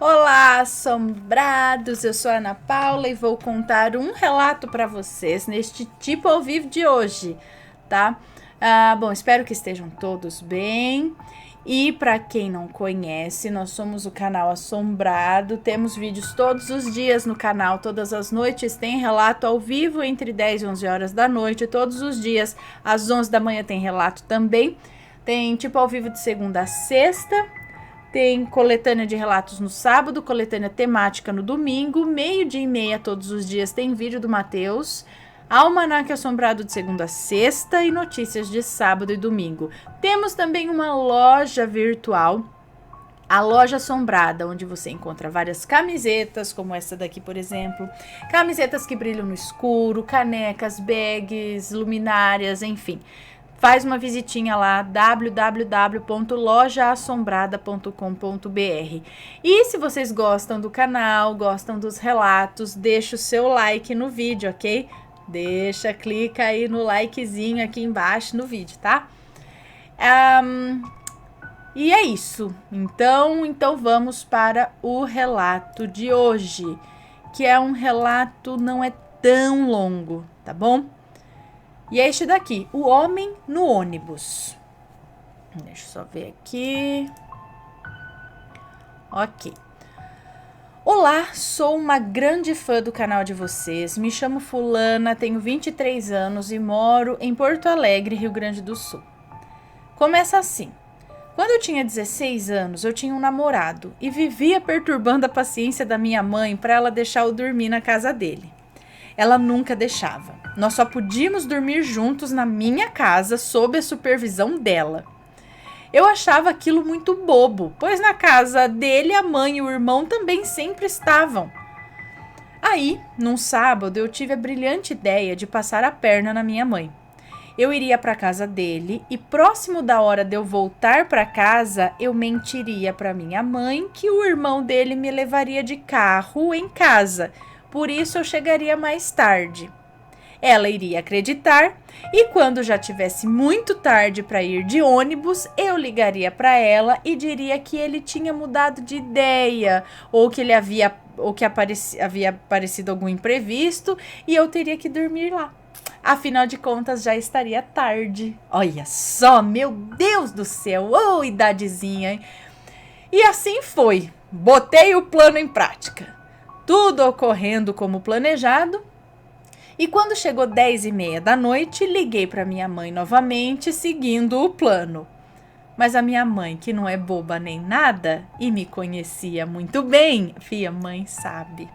Olá, assombrados! Eu sou a Ana Paula e vou contar um relato para vocês neste tipo ao vivo de hoje, tá? Bom, espero que estejam todos bem. E para quem não conhece, nós somos o canal Assombrado, temos vídeos todos os dias no canal, todas as noites tem relato ao vivo entre 10 e 11 horas da noite, todos os dias às 11 da manhã tem relato também, tem tipo ao vivo de segunda a sexta, tem coletânea de relatos no sábado, coletânea temática no domingo, 12:30 todos os dias tem vídeo do Matheus, Almanaque Assombrado de segunda a sexta e notícias de sábado e domingo. Temos também uma loja virtual, a Loja Assombrada, onde você encontra várias camisetas, como essa daqui, por exemplo. Camisetas que brilham no escuro, canecas, bags, luminárias, enfim. Faz uma visitinha lá, www.lojaassombrada.com.br. E se vocês gostam do canal, gostam dos relatos, deixa o seu like no vídeo, ok? Clica aí no likezinho aqui embaixo no vídeo, tá? E é isso. Então vamos para o relato de hoje, que é um relato não é tão longo, tá bom? E é este daqui, O Homem no Ônibus. Deixa eu só ver aqui. Ok. Olá, sou uma grande fã do canal de vocês. Me chamo Fulana, tenho 23 anos e moro em Porto Alegre, Rio Grande do Sul. Começa assim. Quando eu tinha 16 anos, eu tinha um namorado e vivia perturbando a paciência da minha mãe para ela deixar eu dormir na casa dele. Ela nunca deixava. Nós só podíamos dormir juntos na minha casa sob a supervisão dela. Eu achava aquilo muito bobo, pois na casa dele a mãe e o irmão também sempre estavam. Aí, num sábado, eu tive a brilhante ideia de passar a perna na minha mãe. Eu iria para a casa dele e próximo da hora de eu voltar para casa, eu mentiria para minha mãe que o irmão dele me levaria de carro em casa, por isso eu chegaria mais tarde. Ela iria acreditar e quando já tivesse muito tarde para ir de ônibus, eu ligaria para ela e diria que ele tinha mudado de ideia ou que havia aparecido algum imprevisto e eu teria que dormir lá. Afinal de contas, já estaria tarde. Olha só, meu Deus do céu, ô idadezinha, hein? E assim foi, botei o plano em prática. Tudo ocorrendo como planejado. E quando chegou 10:30 da noite, liguei para minha mãe novamente, seguindo o plano. Mas a minha mãe, que não é boba nem nada, e me conhecia muito bem, mãe sabe,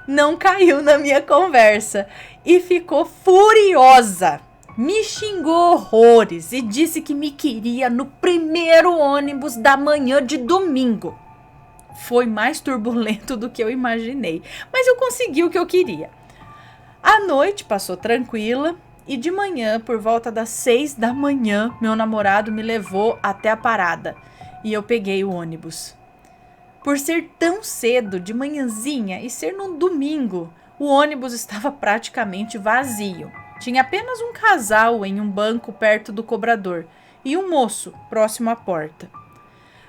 não caiu na minha conversa e ficou furiosa. Me xingou horrores e disse que me queria no primeiro ônibus da manhã de domingo. Foi mais turbulento do que eu imaginei, mas eu consegui o que eu queria. A noite passou tranquila e de manhã, por volta das 6 da manhã, meu namorado me levou até a parada e eu peguei o ônibus. Por ser tão cedo, de manhãzinha e ser num domingo, o ônibus estava praticamente vazio. Tinha apenas um casal em um banco perto do cobrador e um moço próximo à porta.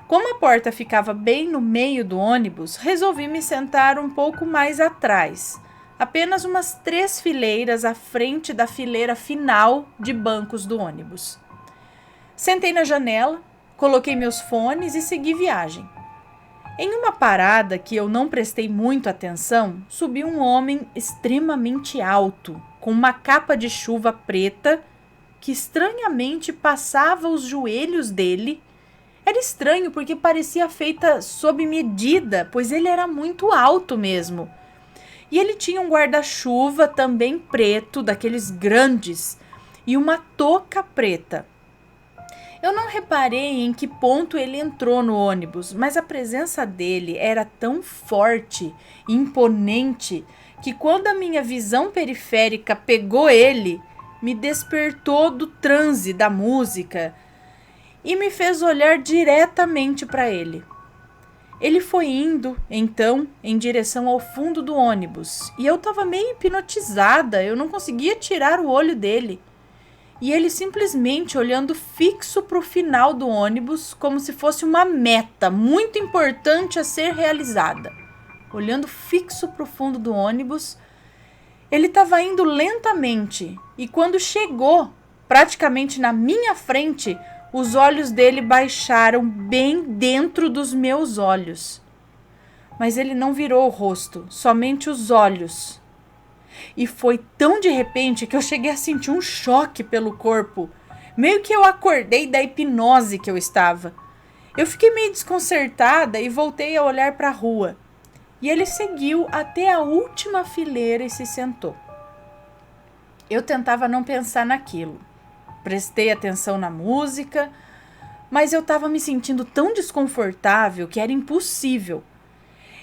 Como a porta ficava bem no meio do ônibus, resolvi me sentar um pouco mais atrás, apenas umas 3 fileiras à frente da fileira final de bancos do ônibus. Sentei na janela, coloquei meus fones e segui viagem. Em uma parada que eu não prestei muito atenção, subiu um homem extremamente alto, com uma capa de chuva preta que estranhamente passava os joelhos dele. Era estranho porque parecia feita sob medida, pois ele era muito alto mesmo. E ele tinha um guarda-chuva também preto, daqueles grandes, e uma touca preta. Eu não reparei em que ponto ele entrou no ônibus, mas a presença dele era tão forte e imponente que quando a minha visão periférica pegou ele, me despertou do transe da música e me fez olhar diretamente para ele. Ele foi indo, então, em direção ao fundo do ônibus, e eu estava meio hipnotizada, eu não conseguia tirar o olho dele. e ele simplesmente olhando fixo para o final do ônibus, como se fosse uma meta muito importante a ser realizada. Olhando fixo para o fundo do ônibus, ele estava indo lentamente, e quando chegou praticamente na minha frente, os olhos dele baixaram bem dentro dos meus olhos. Mas ele não virou o rosto, somente os olhos. E foi tão de repente que eu cheguei a sentir um choque pelo corpo. Meio que eu acordei da hipnose que eu estava. Eu fiquei meio desconcertada e voltei a olhar para a rua. E ele seguiu até a última fileira e se sentou. Eu tentava não pensar naquilo. Prestei atenção na música, mas eu estava me sentindo tão desconfortável que era impossível.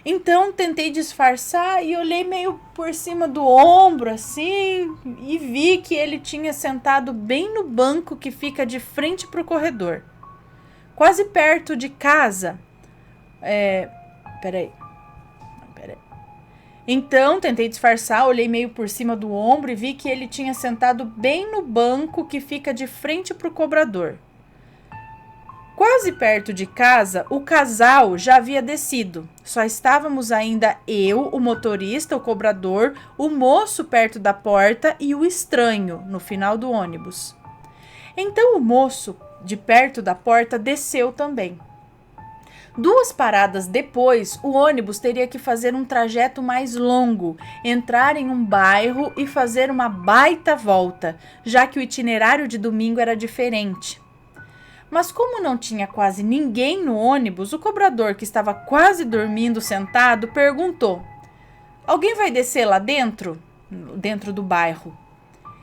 Então tentei disfarçar e olhei meio por cima do ombro assim e vi que ele tinha sentado bem no banco que fica de frente para o corredor, quase perto de casa. Peraí. Então tentei disfarçar, olhei meio por cima do ombro e vi que ele tinha sentado bem no banco que fica de frente para o cobrador. Quase perto de casa, o casal já havia descido. Só estávamos ainda eu, o motorista, o cobrador, o moço perto da porta e o estranho no final do ônibus. Então o moço, de perto da porta, desceu também. 2 paradas depois, o ônibus teria que fazer um trajeto mais longo, entrar em um bairro e fazer uma baita volta, já que o itinerário de domingo era diferente. Mas como não tinha quase ninguém no ônibus, o cobrador, que estava quase dormindo sentado, perguntou: "Alguém vai descer lá dentro?" Dentro do bairro.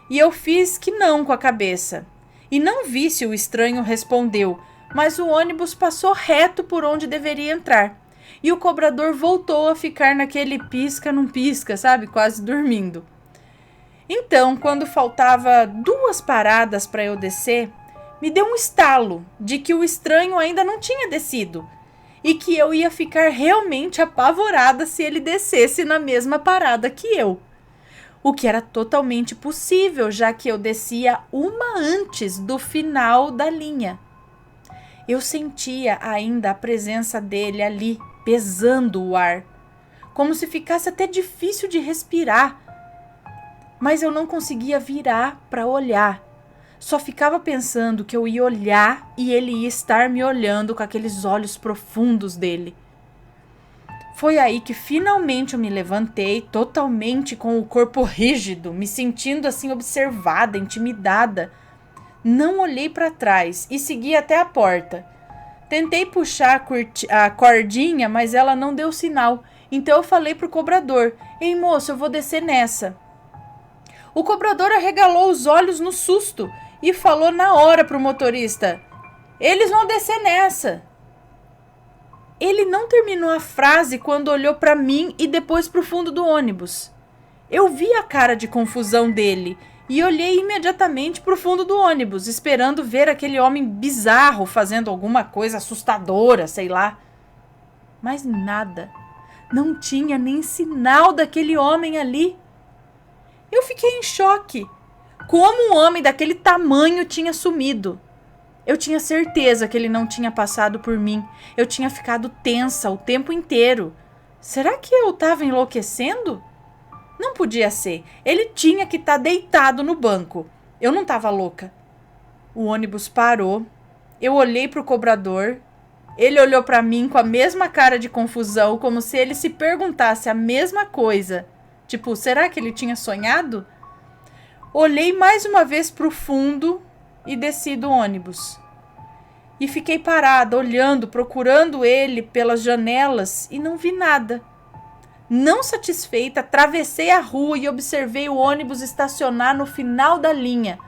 E eu fiz que não com a cabeça. E não vi se o estranho respondeu, mas o ônibus passou reto por onde deveria entrar. E o cobrador voltou a ficar naquele pisca não pisca, sabe? Quase dormindo. Então, quando faltava 2 paradas para eu descer, me deu um estalo de que o estranho ainda não tinha descido e que eu ia ficar realmente apavorada se ele descesse na mesma parada que eu. O que era totalmente possível, já que eu descia uma antes do final da linha. Eu sentia ainda a presença dele ali, pesando o ar, como se ficasse até difícil de respirar. Mas eu não conseguia virar para olhar. Só ficava pensando que eu ia olhar e ele ia estar me olhando com aqueles olhos profundos dele. Foi aí que finalmente eu me levantei, totalmente com o corpo rígido, me sentindo assim observada, intimidada. Não olhei para trás e segui até a porta. Tentei puxar a cordinha, mas ela não deu sinal. Então eu falei pro cobrador: "Ei, moço, eu vou descer nessa." O cobrador arregalou os olhos no susto e falou na hora pro motorista: "Eles vão descer nessa." Ele não terminou a frase quando olhou para mim e depois pro fundo do ônibus. Eu vi a cara de confusão dele e olhei imediatamente pro fundo do ônibus, esperando ver aquele homem bizarro fazendo alguma coisa assustadora, sei lá. Mas nada. Não tinha nem sinal daquele homem ali. Eu fiquei em choque. Como um homem daquele tamanho tinha sumido? Eu tinha certeza que ele não tinha passado por mim. Eu tinha ficado tensa o tempo inteiro. Será que eu estava enlouquecendo? Não podia ser. Ele tinha que estar deitado no banco. Eu não estava louca. O ônibus parou. Eu olhei para o cobrador. Ele olhou para mim com a mesma cara de confusão, como se ele se perguntasse a mesma coisa. Tipo, será que ele tinha sonhado? Olhei mais uma vez para o fundo e desci do ônibus. E fiquei parada, olhando, procurando ele pelas janelas e não vi nada. Não satisfeita, atravessei a rua e observei o ônibus estacionar no final da linha.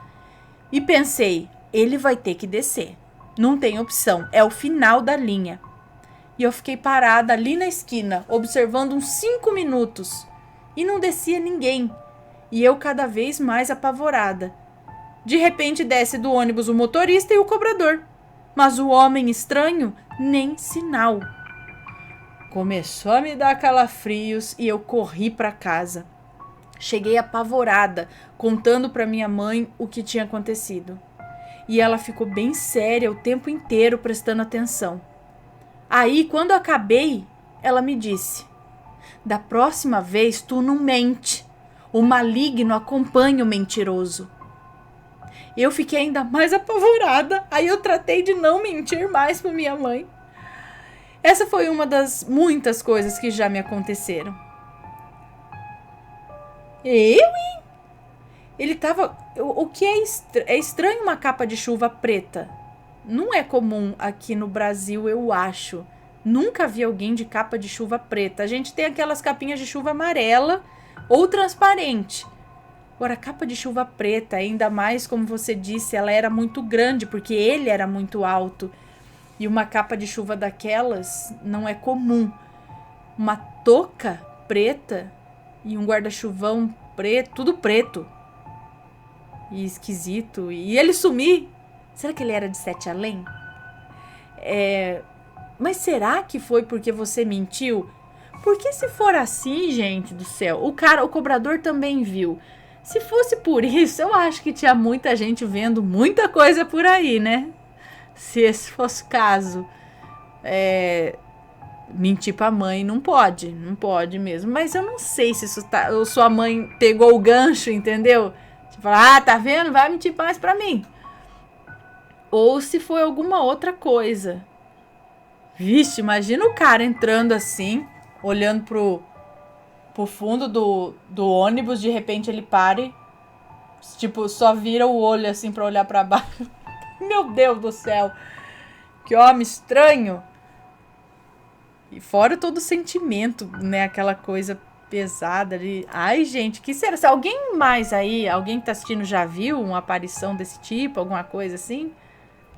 E pensei, ele vai ter que descer. Não tem opção, é o final da linha. E eu fiquei parada ali na esquina, observando uns 5 minutos. E não descia ninguém. E eu cada vez mais apavorada. De repente desce do ônibus o motorista e o cobrador. Mas o homem estranho, nem sinal. Começou a me dar calafrios e eu corri para casa. Cheguei apavorada, contando para minha mãe o que tinha acontecido. E ela ficou bem séria o tempo inteiro prestando atenção. Aí, quando eu acabei, ela me disse: da próxima vez tu não mente. O maligno acompanha o mentiroso. Eu fiquei ainda mais apavorada. Aí eu tratei de não mentir mais para minha mãe. Essa foi uma das muitas coisas que já me aconteceram. Hein? Ele tava... O que é estranho uma capa de chuva preta. Não é comum aqui no Brasil, eu acho. Nunca vi alguém de capa de chuva preta. A gente tem aquelas capinhas de chuva amarela ou transparente. Agora, a capa de chuva preta, ainda mais, como você disse, ela era muito grande, porque ele era muito alto. E uma capa de chuva daquelas não é comum. Uma touca preta e um guarda-chuvão preto, tudo preto. E esquisito. E ele sumir. Será que ele era de Sete Além? Mas será que foi porque você mentiu? Porque se for assim, gente do céu, o cobrador também viu. Se fosse por isso, eu acho que tinha muita gente vendo muita coisa por aí, né? Se esse fosse o caso. Mentir pra mãe não pode mesmo. Mas eu não sei se isso sua mãe pegou o gancho, entendeu? Tipo, tá vendo? Vai mentir mais pra mim. Ou se foi alguma outra coisa. Vixe, imagina o cara entrando assim, olhando pro fundo do ônibus, de repente ele para, tipo, só vira o olho assim pra olhar pra baixo. Meu Deus do céu, que homem estranho. E fora todo o sentimento, né, aquela coisa pesada ali. Ai, gente, que será? Se alguém mais aí, alguém que tá assistindo já viu uma aparição desse tipo, alguma coisa assim,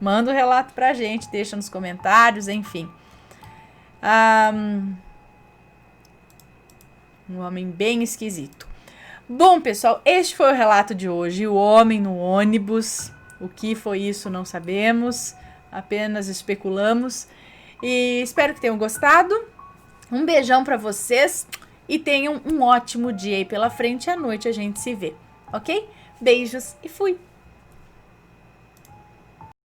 manda um relato pra gente, deixa nos comentários, enfim. Um homem bem esquisito. Bom, pessoal, este foi o relato de hoje. O homem no ônibus. O que foi isso, não sabemos. Apenas especulamos. E espero que tenham gostado. Um beijão pra vocês. E tenham um ótimo dia aí pela frente. À noite a gente se vê, ok? Beijos e fui!